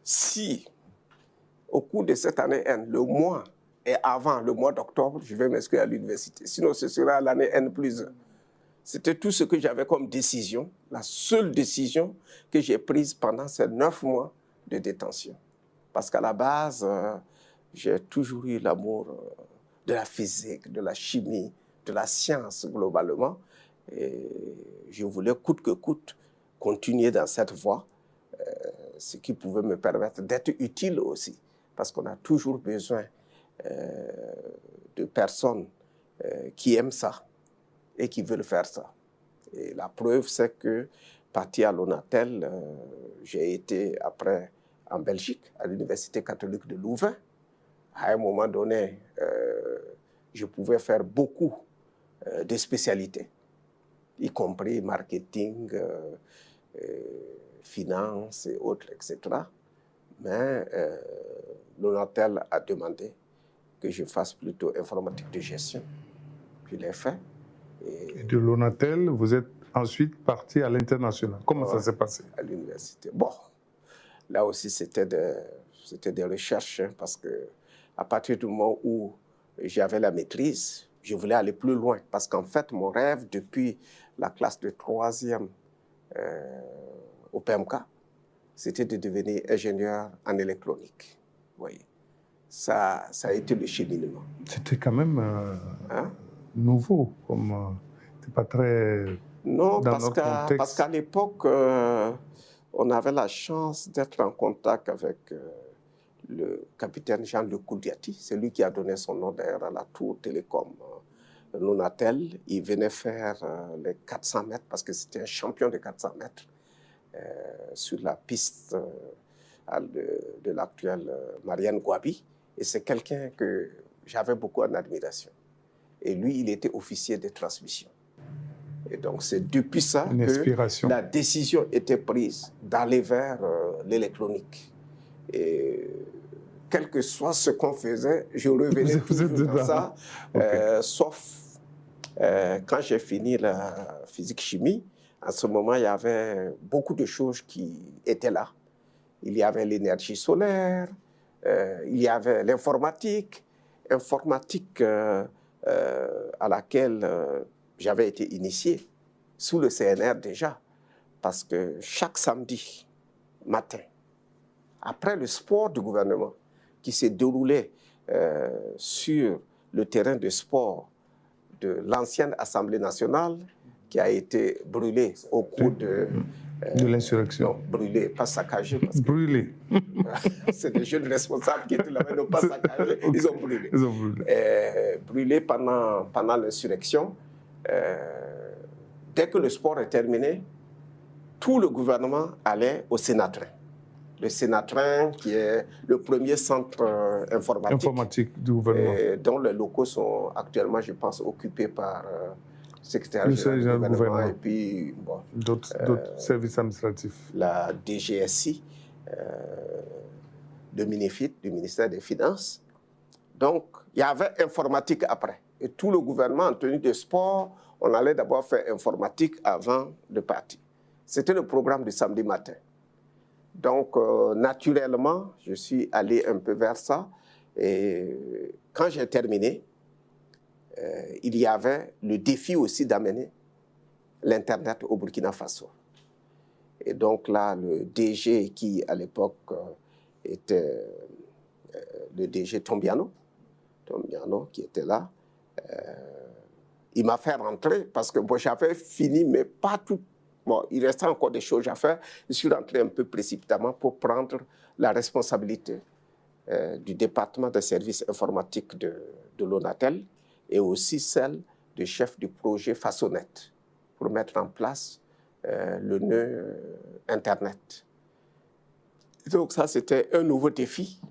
si au cours de cette année N, le mois et avant le mois d'octobre, je vais m'inscrire à l'université. Sinon, ce sera l'année N+1. C'était tout ce que j'avais comme décision, la seule décision que j'ai prise pendant ces 9 mois de détention. Parce qu'à la base, j'ai toujours eu l'amour de la physique, de la chimie, de la science globalement. Et je voulais coûte que coûte continuer dans cette voie, ce qui pouvait me permettre d'être utile aussi. Parce qu'on a toujours besoin de personnes qui aiment ça et qui veulent faire ça. Et la preuve, c'est que, parti à l'Onatel, j'ai été après en Belgique, à l'Université catholique de Louvain. À un moment donné, je pouvais faire beaucoup de spécialités, y compris marketing, finance et autres, etc. Mais l'Onatel a demandé que je fasse plutôt informatique de gestion. Je l'ai fait. Et de l'Onatel, vous êtes ensuite parti à l'international. Comment ça s'est passé? À l'université. Bon, là aussi, c'était des recherches, hein, parce qu'à partir du moment où j'avais la maîtrise, je voulais aller plus loin. Parce qu'en fait, mon rêve, depuis la classe de 3e au PMK, c'était de devenir ingénieur en électronique. Oui. Ça a été le cheminement. C'était quand même nouveau, comme c'est pas très... Non, parce qu'à l'époque, on avait la chance d'être en contact avec le capitaine Jean-Luc Koudiati. C'est lui qui a donné son nom d'ailleurs à la tour télécom Lonatel. Il venait faire les 400 mètres parce que c'était un champion de 400 mètres sur la piste de l'actuelle Marianne Gouabi. Et c'est quelqu'un que j'avais beaucoup en admiration. Et lui, il était officier de transmission. Et donc, c'est depuis ça que la décision était prise d'aller vers l'électronique. Et quel que soit ce qu'on faisait, je revenais toujours dans ça, sauf quand j'ai fini la physique-chimie. À ce moment, il y avait beaucoup de choses qui étaient là. Il y avait l'énergie solaire, il y avait l'informatique, à laquelle j'avais été initié sous le CNR déjà, parce que chaque samedi matin, après le sport du gouvernement qui s'est déroulé sur le terrain de sport de l'ancienne Assemblée nationale, qui a été brûlée au cours de l'insurrection. Brûlée, pas saccagée. Brûlée. C'est des jeunes responsables qui étaient là-bas, non pas saccagés, ils ont brûlé. Ils ont brûlé. Brûlé pendant l'insurrection. Dès que le sport est terminé, tout le gouvernement allait au Sénatrin. Le Sénatrin, qui est le premier centre informatique du gouvernement, dont les locaux sont actuellement, je pense, occupés par le secrétaire général du gouvernement et puis bon, d'autres services administratifs. La DGSI, le MINEFIT, du ministère des Finances. Donc, il y avait informatique après. Et tout le gouvernement, en tenue de sport, on allait d'abord faire informatique avant de partir. C'était le programme du samedi matin. Donc, naturellement, je suis allé un peu vers ça. Et quand j'ai terminé, il y avait le défi aussi d'amener l'Internet au Burkina Faso. Et donc là, le DG qui, à l'époque, était le DG Tombiano, qui était là, il m'a fait rentrer parce que bon, j'avais fini, mais pas tout. Bon, il restait encore des choses à faire. Je suis rentré un peu précipitamment pour prendre la responsabilité du département des services informatiques de Lonatel et aussi celle du chef du projet Fasonet pour mettre en place le nœud Internet. Donc ça, c'était un nouveau défi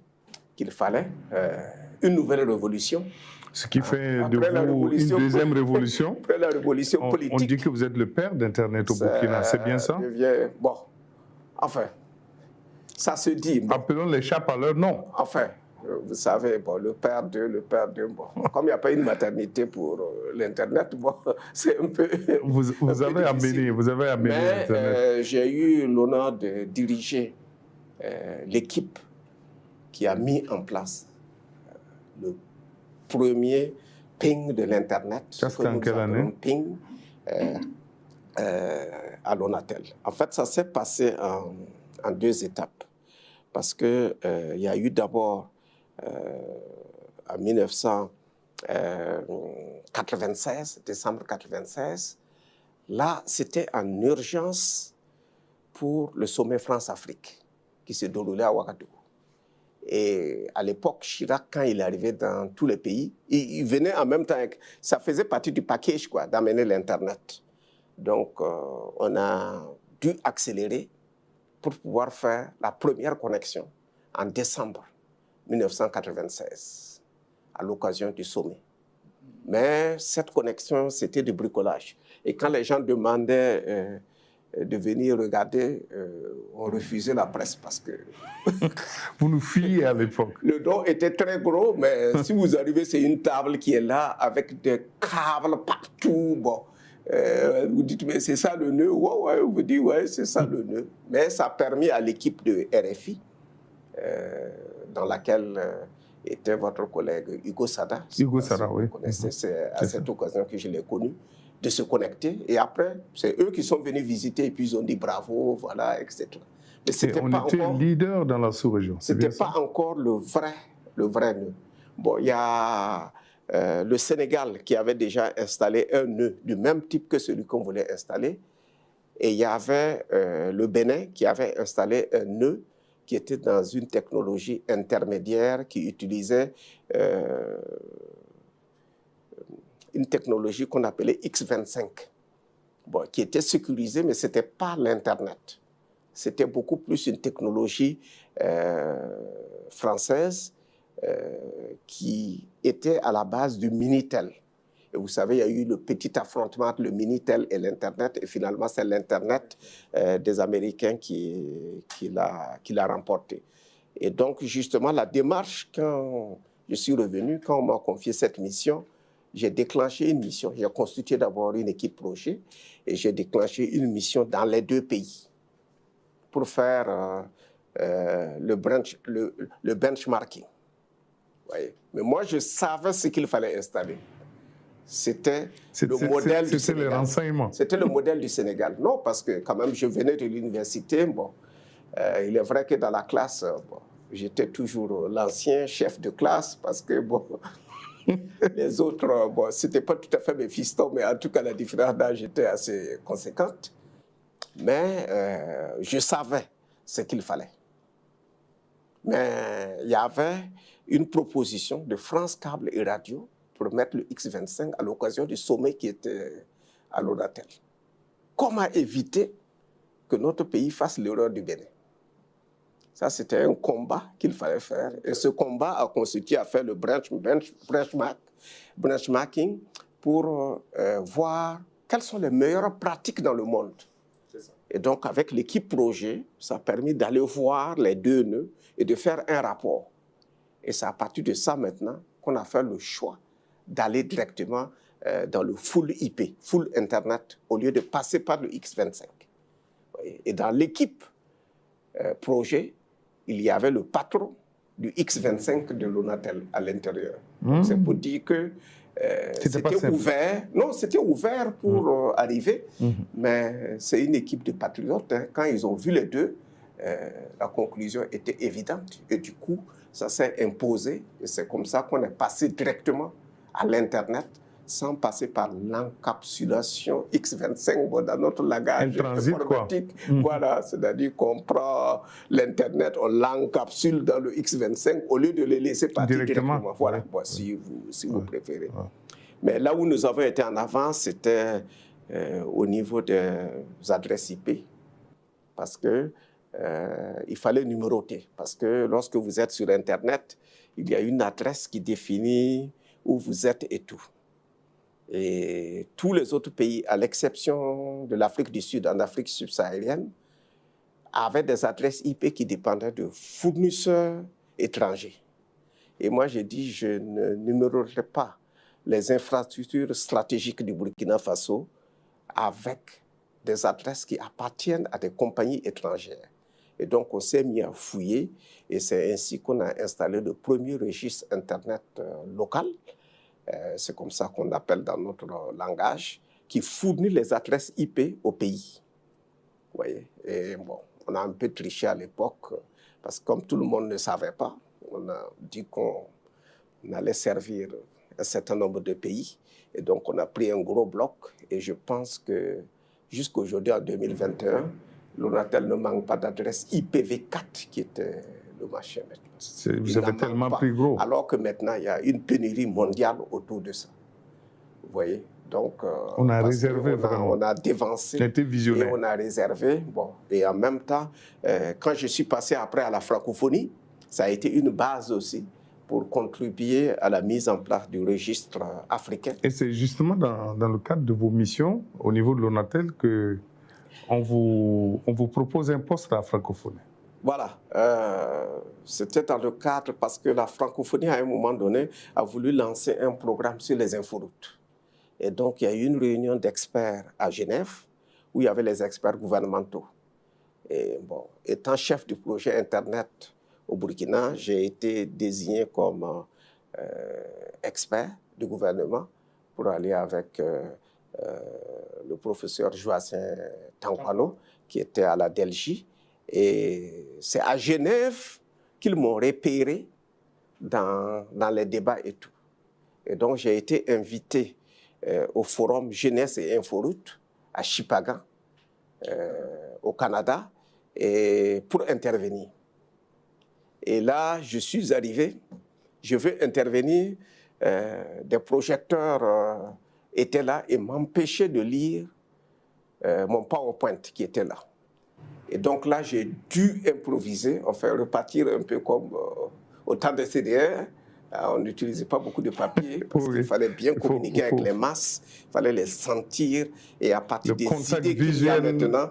qu'il fallait, une nouvelle révolution. Ce qui fait de vous une deuxième révolution. Après la révolution politique. On dit que vous êtes le père d'Internet au Burkina, c'est bien ça? Bon, enfin, ça se dit. Bon. Appelons les chats par leur nom. Enfin, vous savez, bon, le père d'eux, bon, comme il n'y a pas une maternité pour l'Internet, bon, c'est un peu. Vous avez amené l'Internet. J'ai eu l'honneur de diriger l'équipe qui a mis en place le premier ping de l'Internet. C'était en quelle année? Ping à Lonatel. En fait, ça s'est passé en deux étapes. Parce qu'il y a eu d'abord, en 1996, décembre 1996, là, c'était en urgence pour le sommet France-Afrique qui s'est déroulé à Ouagadougou. Et à l'époque, Chirac, quand il arrivait dans tous les pays, il venait en même temps, ça faisait partie du package quoi, d'amener l'Internet. Donc, on a dû accélérer pour pouvoir faire la première connexion en décembre 1996, à l'occasion du sommet. Mais cette connexion, c'était du bricolage. Et quand les gens demandaient de venir regarder, on refusait la presse parce que... Vous nous fuyez à l'époque. Le don était très gros, mais si vous arrivez, c'est une table qui est là avec des câbles partout. Bon, vous dites, mais c'est ça le nœud? Ouais, vous dites, ouais, c'est ça le nœud. Mais ça a permis à l'équipe de RFI, dans laquelle était votre collègue Hugo Sada. Hugo Sada, oui. C'est à cette occasion que je l'ai connu, de se connecter. Et après, c'est eux qui sont venus visiter et puis ils ont dit bravo, voilà, etc. Mais on était leader dans la sous-région. Ce n'était pas encore le vrai nœud. Bon, il y a le Sénégal qui avait déjà installé un nœud du même type que celui qu'on voulait installer. Et il y avait le Bénin qui avait installé un nœud qui était dans une technologie intermédiaire qui utilisait une technologie qu'on appelait X25, bon, qui était sécurisée, mais ce n'était pas l'Internet. C'était beaucoup plus une technologie française qui était à la base du Minitel. Et vous savez, il y a eu le petit affrontement entre le Minitel et l'Internet, et finalement, c'est l'Internet des Américains qui l'a remporté. Et donc, justement, la démarche, quand je suis revenu, quand on m'a confié cette mission, j'ai déclenché une mission. J'ai constitué d'abord une équipe projet et j'ai déclenché une mission dans les deux pays pour faire le benchmarking. Voyez. Mais moi, je savais ce qu'il fallait installer. C'était le modèle du Sénégal. C'était le renseignement. C'était le modèle du Sénégal. Non, parce que quand même, je venais de l'université. Bon, il est vrai que dans la classe, bon, j'étais toujours l'ancien chef de classe parce que, bon, les autres, bon, ce n'était pas tout à fait mes fistons, mais en tout cas, la différence d'âge était assez conséquente. Mais je savais ce qu'il fallait. Mais il y avait une proposition de France Câble et Radio pour mettre le X25 à l'occasion du sommet qui était à Lonatel. Comment éviter que notre pays fasse l'erreur du Bénin? Ça, c'était un combat qu'il fallait faire. Et ce combat a consisté à faire le benchmarking pour voir quelles sont les meilleures pratiques dans le monde. Et donc, avec l'équipe projet, ça a permis d'aller voir les deux nœuds et de faire un rapport. Et c'est à partir de ça maintenant qu'on a fait le choix d'aller directement dans le full IP, full Internet, au lieu de passer par le X25. Et dans l'équipe projet, il y avait le patron du X25 de Lonatel à l'intérieur. C'est pour dire que c'était ouvert. Non, c'était ouvert pour arriver, mais c'est une équipe de patriotes. Hein. Quand ils ont vu les deux, la conclusion était évidente. Et du coup, ça s'est imposé. Et c'est comme ça qu'on est passé directement à l'Internet, sans passer par l'encapsulation X25 bon, dans notre langage informatique. Voilà, c'est-à-dire qu'on prend l'Internet, on l'encapsule dans le X25 au lieu de le laisser partir directement. Voilà, bon, si vous préférez. Mais là où nous avons été en avance, c'était au niveau des adresses IP. Parce que il fallait numéroter. Parce que lorsque vous êtes sur Internet, il y a une adresse qui définit où vous êtes et tout. Et tous les autres pays, à l'exception de l'Afrique du Sud, en Afrique subsaharienne, avaient des adresses IP qui dépendaient de fournisseurs étrangers. Et moi, j'ai dit, je ne numéroterai pas les infrastructures stratégiques du Burkina Faso avec des adresses qui appartiennent à des compagnies étrangères. Et donc, on s'est mis à fouiller, et c'est ainsi qu'on a installé le premier registre Internet local. C'est comme ça qu'on appelle dans notre langage, qui fournit les adresses IP au pays. Vous voyez? Et bon, on a un peu triché à l'époque, parce que comme tout le monde ne savait pas, on a dit qu'on allait servir un certain nombre de pays. Et donc, on a pris un gros bloc. Et je pense que jusqu'aujourd'hui, en 2021, Lonatel ne manque pas d'adresse IPv4 qui était le machin maintenant. Vous avez tellement pris gros. Alors que maintenant, il y a une pénurie mondiale autour de ça. Vous voyez? Donc, on a réservé vraiment. On a dévancé. C'était visionnaire. Et on a réservé. Bon. Et en même temps, quand je suis passé après à la francophonie, ça a été une base aussi pour contribuer à la mise en place du registre africain. Et c'est justement dans le cadre de vos missions au niveau de Lonatel qu'on vous propose un poste à la francophonie. Voilà, c'était dans le cadre parce que la francophonie, à un moment donné, a voulu lancer un programme sur les inforoutes. Et donc, il y a eu une réunion d'experts à Genève où il y avait les experts gouvernementaux. Et bon, étant chef du projet Internet au Burkina, j'ai été désigné comme expert du gouvernement pour aller avec le professeur Joacin Tankwano, qui était à la DELGI. Et c'est à Genève qu'ils m'ont repéré dans les débats et tout. Et donc, j'ai été invité au forum Jeunesse et Inforoute à Chipagan, au Canada, et pour intervenir. Et là, je suis arrivé, je veux intervenir, des projecteurs étaient là et m'empêchaient de lire mon PowerPoint qui était là. Et donc là, j'ai dû improviser, enfin repartir un peu comme au temps des CDR. On n'utilisait pas beaucoup de papier parce qu'il fallait bien communiquer avec les masses, il fallait les sentir et à partir des idées qu'il y a maintenant,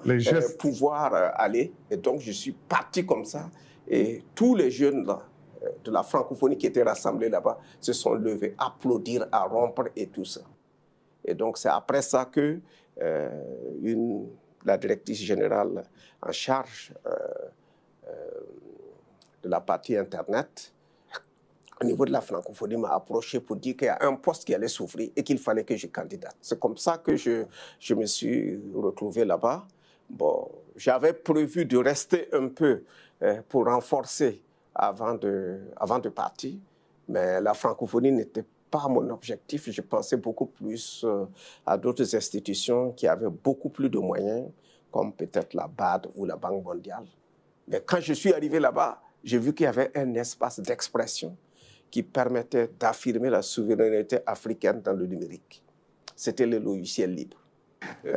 pouvoir aller. Et donc je suis parti comme ça et tous les jeunes là, de la francophonie qui étaient rassemblés là-bas se sont levés, applaudir, à rompre et tout ça. Et donc c'est après ça que la directrice générale en charge de la partie Internet, au niveau de la francophonie, m'a approché pour dire qu'il y a un poste qui allait s'ouvrir et qu'il fallait que je candidate. C'est comme ça que je me suis retrouvé là-bas. Bon, j'avais prévu de rester un peu pour renforcer avant de partir, mais la francophonie n'était pas mon objectif. Je pensais beaucoup plus à d'autres institutions qui avaient beaucoup plus de moyens, comme peut-être la BAD ou la Banque mondiale. Mais quand je suis arrivé là-bas, j'ai vu qu'il y avait un espace d'expression qui permettait d'affirmer la souveraineté africaine dans le numérique. C'était le logiciel libre.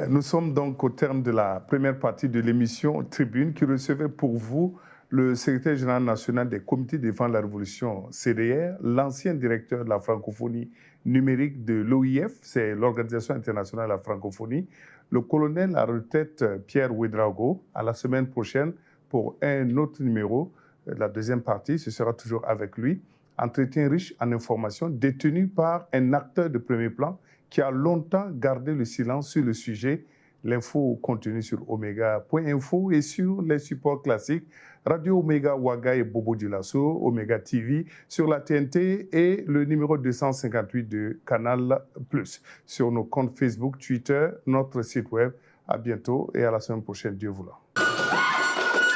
Nous sommes donc au terme de la première partie de l'émission Tribune qui recevait pour vous le secrétaire général national des comités de défense de la révolution CDR, l'ancien directeur de la francophonie numérique de l'OIF, c'est l'Organisation internationale de la francophonie, le colonel à retraite Pierre Ouédraogo. À la semaine prochaine pour un autre numéro. La deuxième partie, ce sera toujours avec lui. Entretien riche en informations détenu par un acteur de premier plan qui a longtemps gardé le silence sur le sujet. L'info continue sur omega.info et sur les supports classiques Radio Omega Ouaga et Bobo Dioulasso, Omega TV sur la TNT et le numéro 258 de Canal+. Sur nos comptes Facebook, Twitter, notre site web. À bientôt et à la semaine prochaine, Dieu voulant.